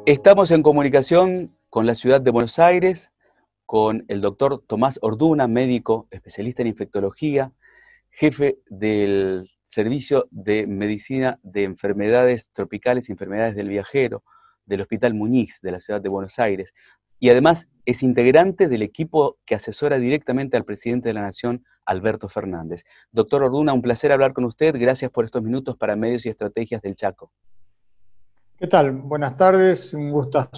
Estamos en comunicación con la ciudad de Buenos Aires, con el doctor Tomás Orduna, médico especialista en infectología, jefe del Servicio de Medicina de Enfermedades Tropicales y Enfermedades del Viajero del Hospital Muñiz de la ciudad de Buenos Aires. Y además es integrante del equipo que asesora directamente al presidente de la Nación, Alberto Fernández. Doctor Orduna, un placer hablar con usted. Gracias por estos minutos para Medios y Estrategias del Chaco. ¿Qué tal? Buenas tardes, un gustazo.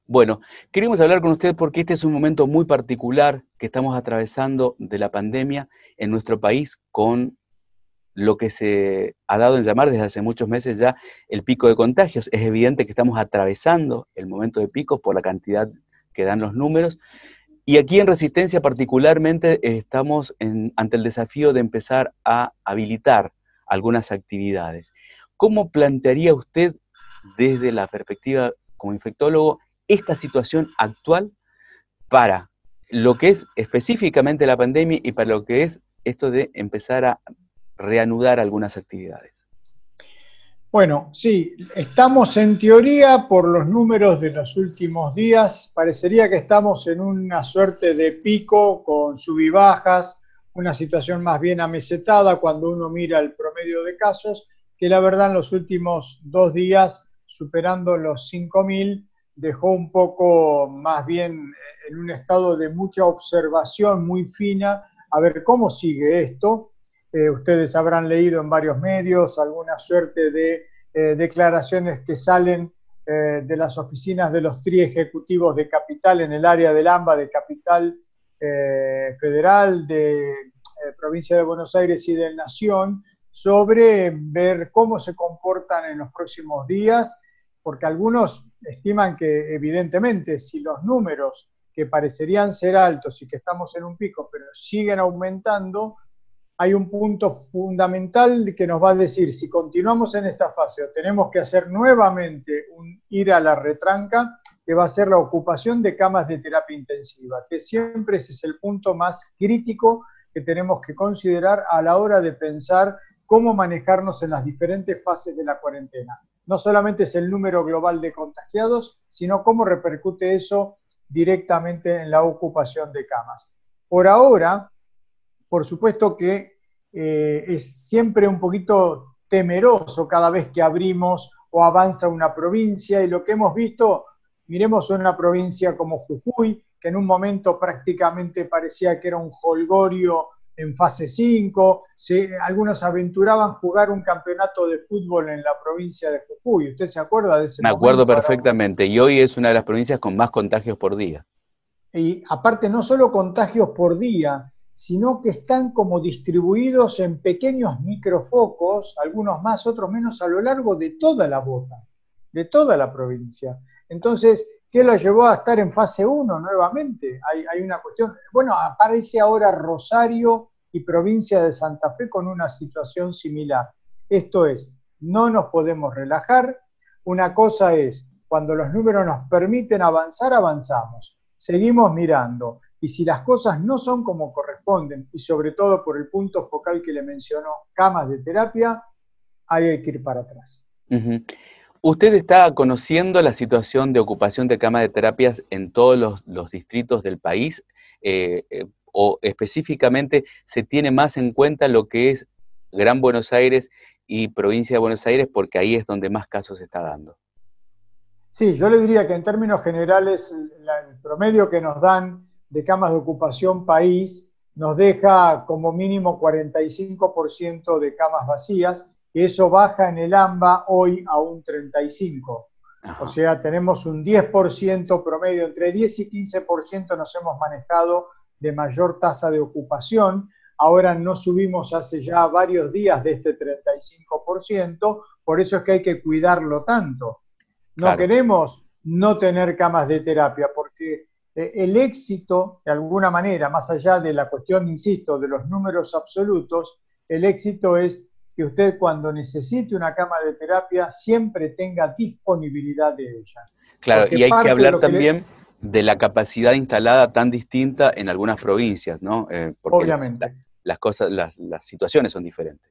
Bueno, queremos hablar con usted porque este es un momento muy particular que estamos atravesando de la pandemia en nuestro país con lo que se ha dado en llamar desde hace muchos meses ya el pico de contagios. Es evidente que estamos atravesando el momento de pico por la cantidad que dan los números. Y aquí en Resistencia particularmente estamos ante el desafío de empezar a habilitar algunas actividades. ¿Cómo plantearía usted desde la perspectiva como infectólogo esta situación actual para lo que es específicamente la pandemia y para lo que es esto de empezar a reanudar algunas actividades? Bueno, sí, estamos en teoría, por los números de los últimos días, parecería que estamos en una suerte de pico con sub y bajas, una situación más bien amesetada cuando uno mira el promedio de casos, que la verdad en los últimos 2 días, superando los 5.000, dejó un poco más bien en un estado de mucha observación muy fina, a ver cómo sigue esto. Ustedes habrán leído en varios medios alguna suerte de declaraciones que salen de las oficinas de los triejecutivos de Capital en el área del AMBA, de Capital Federal, de Provincia de Buenos Aires y de Nación, sobre ver cómo se comportan en los próximos días, porque algunos estiman que evidentemente si los números que parecerían ser altos y que estamos en un pico, pero siguen aumentando, hay un punto fundamental que nos va a decir si continuamos en esta fase o tenemos que hacer nuevamente un ir a la retranca, que va a ser la ocupación de camas de terapia intensiva, que siempre ese es el punto más crítico que tenemos que considerar a la hora de pensar cómo manejarnos en las diferentes fases de la cuarentena. No solamente es el número global de contagiados, sino cómo repercute eso directamente en la ocupación de camas. Por ahora, por supuesto que es siempre un poquito temeroso cada vez que abrimos o avanza una provincia, y lo que hemos visto, miremos una provincia como Jujuy, que en un momento prácticamente parecía que era un jolgorio en fase 5, algunos aventuraban jugar un campeonato de fútbol en la provincia de Jujuy. ¿Usted se acuerda de ese momento? Me acuerdo perfectamente, y hoy es una de las provincias con más contagios por día. Y aparte no solo contagios por día, sino que están como distribuidos en pequeños microfocos, algunos más, otros menos, a lo largo de toda la bota, de toda la provincia. Entonces, ¿qué lo llevó a estar en fase 1 nuevamente? Hay una cuestión. Bueno, aparece ahora Rosario y provincia de Santa Fe con una situación similar. Esto es, no nos podemos relajar. Una cosa es, cuando los números nos permiten avanzar, avanzamos. Seguimos mirando. Y si las cosas no son como corresponden, y sobre todo por el punto focal que le mencionó, camas de terapia, hay que ir para atrás. ¿Usted está conociendo la situación de ocupación de camas de terapias en todos los distritos del país? ¿O específicamente se tiene más en cuenta lo que es Gran Buenos Aires y Provincia de Buenos Aires, porque ahí es donde más casos se está dando? Sí, yo le diría que en términos generales el promedio que nos dan de camas de ocupación país nos deja como mínimo 45% de camas vacías, y eso baja en el AMBA hoy a un 35%. Ajá. O sea, tenemos un 10% promedio, entre 10 y 15% nos hemos manejado de mayor tasa de ocupación. Ahora no subimos hace ya varios días de este 35%, por eso es que hay que cuidarlo tanto. No claro. Queremos no tener camas de terapia, porque el éxito, de alguna manera, más allá de la cuestión, insisto, de los números absolutos, el éxito es que usted cuando necesite una cama de terapia siempre tenga disponibilidad de ella. Claro, porque y hay que hablar también de la capacidad instalada tan distinta en algunas provincias, ¿no? Porque obviamente. Las situaciones son diferentes.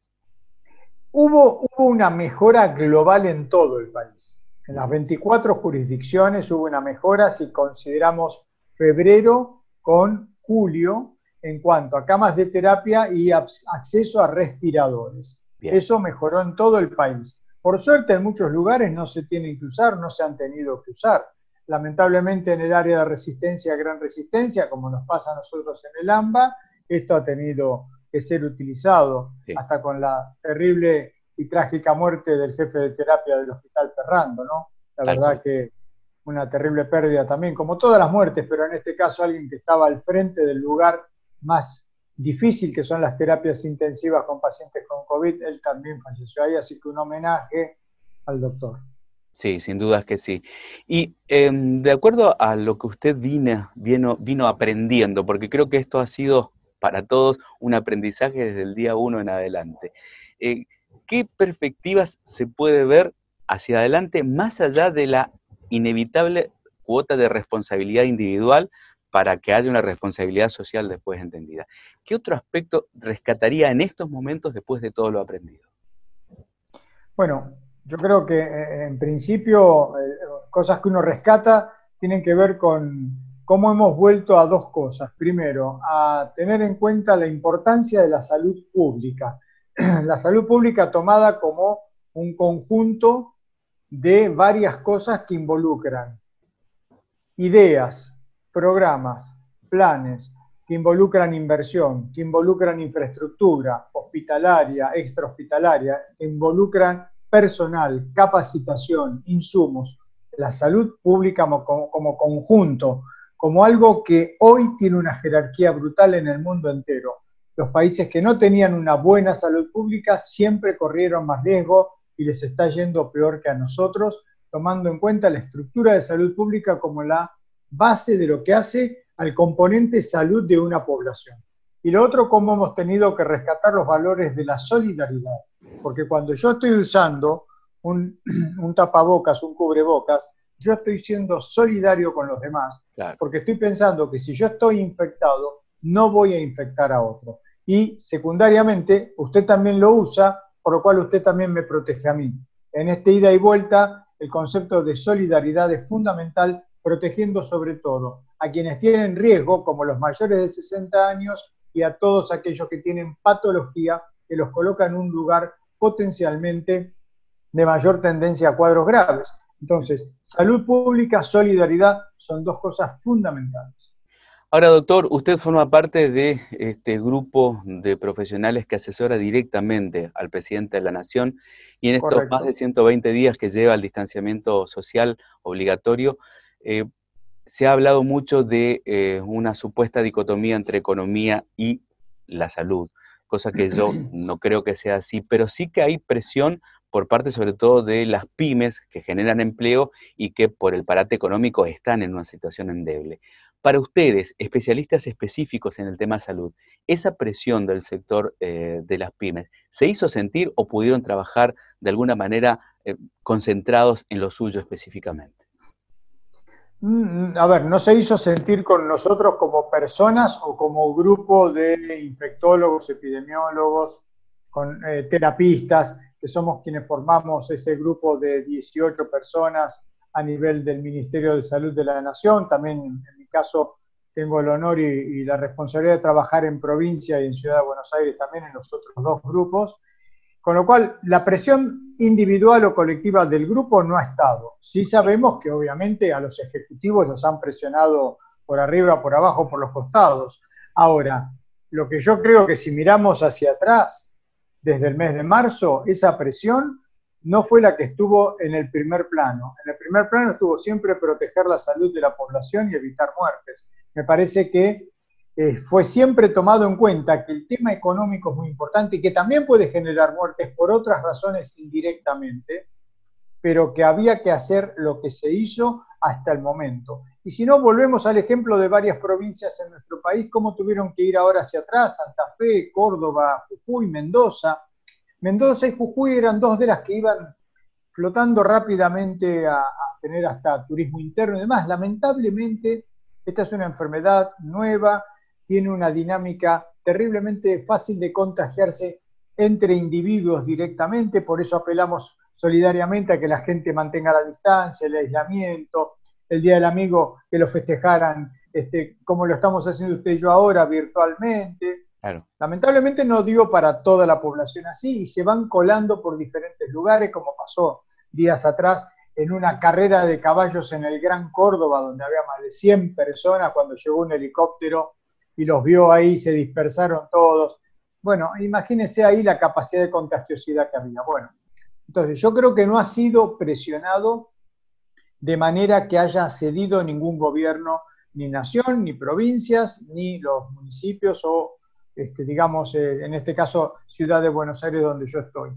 Hubo una mejora global en todo el país. En las 24 jurisdicciones hubo una mejora si consideramos febrero con julio en cuanto a camas de terapia y acceso a respiradores. Bien, Eso mejoró en todo el país. Por suerte, en muchos lugares no se tienen que usar, no se han tenido que usar. Lamentablemente, en el área de resistencia, gran resistencia, como nos pasa a nosotros en el AMBA, esto ha tenido que ser utilizado, sí, hasta con la terrible y trágica muerte del jefe de terapia del Hospital Ferrando, ¿no? La tal verdad cual. que una terrible pérdida también, como todas las muertes, pero en este caso alguien que estaba al frente del lugar más difícil, que son las terapias intensivas con pacientes con COVID, él también falleció ahí, así que un homenaje al doctor. Sí, sin dudas que sí. Y de acuerdo a lo que usted vino aprendiendo, porque creo que esto ha sido para todos un aprendizaje desde el día uno en adelante, eh, ¿qué perspectivas se puede ver hacia adelante más allá de la inevitable cuota de responsabilidad individual para que haya una responsabilidad social después entendida? ¿Qué otro aspecto rescataría en estos momentos después de todo lo aprendido? Bueno, yo creo que en principio cosas que uno rescata tienen que ver con cómo hemos vuelto a dos cosas. Primero, a tener en cuenta la importancia de la salud pública. La salud pública tomada como un conjunto de varias cosas que involucran ideas, programas, planes que involucran inversión, que involucran infraestructura hospitalaria, extrahospitalaria, que involucran personal, capacitación, insumos, la salud pública como conjunto, como algo que hoy tiene una jerarquía brutal en el mundo entero. Los países que no tenían una buena salud pública siempre corrieron más riesgo y les está yendo peor que a nosotros, tomando en cuenta la estructura de salud pública como la base de lo que hace al componente salud de una población. Y lo otro, cómo hemos tenido que rescatar los valores de la solidaridad. Porque cuando yo estoy usando un tapabocas, un cubrebocas, yo estoy siendo solidario con los demás, Claro. porque estoy pensando que si yo estoy infectado, no voy a infectar a otro. Y secundariamente, usted también lo usa, por lo cual usted también me protege a mí. En este ida y vuelta, el concepto de solidaridad es fundamental, protegiendo sobre todo a quienes tienen riesgo, como los mayores de 60 años, y a todos aquellos que tienen patología que los coloca en un lugar potencialmente de mayor tendencia a cuadros graves. Entonces, salud pública, solidaridad son dos cosas fundamentales. Ahora, doctor, usted forma parte de este grupo de profesionales que asesora directamente al presidente de la Nación y en estos más de Correcto. 120 días que lleva el distanciamiento social obligatorio, eh, se ha hablado mucho de una supuesta dicotomía entre economía y la salud, cosa que yo no creo que sea así, pero sí que hay presión por parte sobre todo de las pymes que generan empleo y que por el parate económico están en una situación endeble. Para ustedes, especialistas específicos en el tema salud, ¿esa presión del sector de las pymes se hizo sentir o pudieron trabajar de alguna manera concentrados en lo suyo específicamente? A ver, no se hizo sentir con nosotros como personas o como grupo de infectólogos, epidemiólogos, con terapistas, que somos quienes formamos ese grupo de 18 personas a nivel del Ministerio de Salud de la Nación. También, en mi caso, tengo el honor y la responsabilidad de trabajar en provincia y en Ciudad de Buenos Aires también en los otros dos grupos. Con lo cual, la presión individual o colectiva del grupo no ha estado. Sí sabemos que obviamente a los ejecutivos los han presionado por arriba, por abajo, por los costados. Ahora, lo que yo creo que si miramos hacia atrás, desde el mes de marzo, esa presión no fue la que estuvo en el primer plano. En el primer plano estuvo siempre proteger la salud de la población y evitar muertes. Me parece que fue siempre tomado en cuenta que el tema económico es muy importante y que también puede generar muertes por otras razones indirectamente, pero que había que hacer lo que se hizo hasta el momento. Y si no, volvemos al ejemplo de varias provincias en nuestro país, cómo tuvieron que ir ahora hacia atrás, Santa Fe, Córdoba, Jujuy, Mendoza. Mendoza y Jujuy eran dos de las que iban flotando rápidamente a tener hasta turismo interno y demás. Lamentablemente, esta es una enfermedad nueva, tiene una dinámica terriblemente fácil de contagiarse entre individuos directamente, por eso apelamos solidariamente a que la gente mantenga la distancia, el aislamiento, el Día del Amigo, que lo festejaran como lo estamos haciendo usted y yo ahora, virtualmente. Claro. Lamentablemente no dio para toda la población así y se van colando por diferentes lugares, como pasó días atrás en una carrera de caballos en el Gran Córdoba, donde había más de 100 personas cuando llegó un helicóptero y los vio ahí, se dispersaron todos. Bueno, imagínense ahí la capacidad de contagiosidad que había. Bueno, entonces yo creo que no ha sido presionado de manera que haya cedido ningún gobierno, ni nación, ni provincias, ni los municipios o, digamos, en este caso, Ciudad de Buenos Aires, donde yo estoy.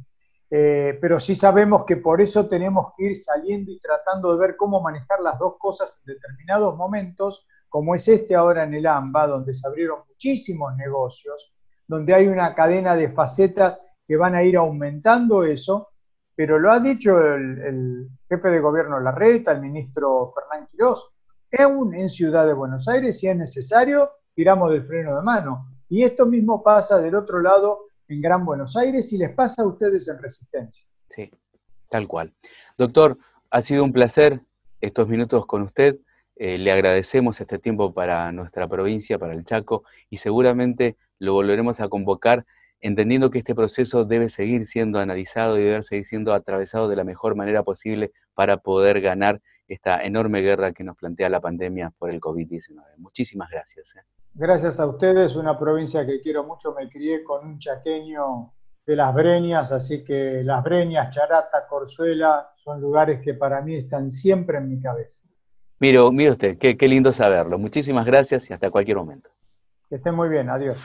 Pero sí sabemos que por eso tenemos que ir saliendo y tratando de ver cómo manejar las dos cosas en determinados momentos, como es ahora en el AMBA, donde se abrieron muchísimos negocios, donde hay una cadena de facetas que van a ir aumentando eso, pero lo ha dicho el jefe de gobierno Larreta, el ministro Fernán Quirós, aún en Ciudad de Buenos Aires, si es necesario, tiramos del freno de mano. Y esto mismo pasa del otro lado en Gran Buenos Aires y les pasa a ustedes en Resistencia. Sí, tal cual. Doctor, ha sido un placer estos minutos con usted. Le agradecemos este tiempo para nuestra provincia, para el Chaco, y seguramente lo volveremos a convocar, entendiendo que este proceso debe seguir siendo analizado y debe seguir siendo atravesado de la mejor manera posible para poder ganar esta enorme guerra que nos plantea la pandemia por el COVID-19. Muchísimas gracias. Gracias a ustedes, una provincia que quiero mucho, me crié con un chaqueño de Las Breñas, así que Las Breñas, Charata, Corzuela, son lugares que para mí están siempre en mi cabeza. Mire usted, qué lindo saberlo. Muchísimas gracias y hasta cualquier momento. Que estén muy bien, adiós.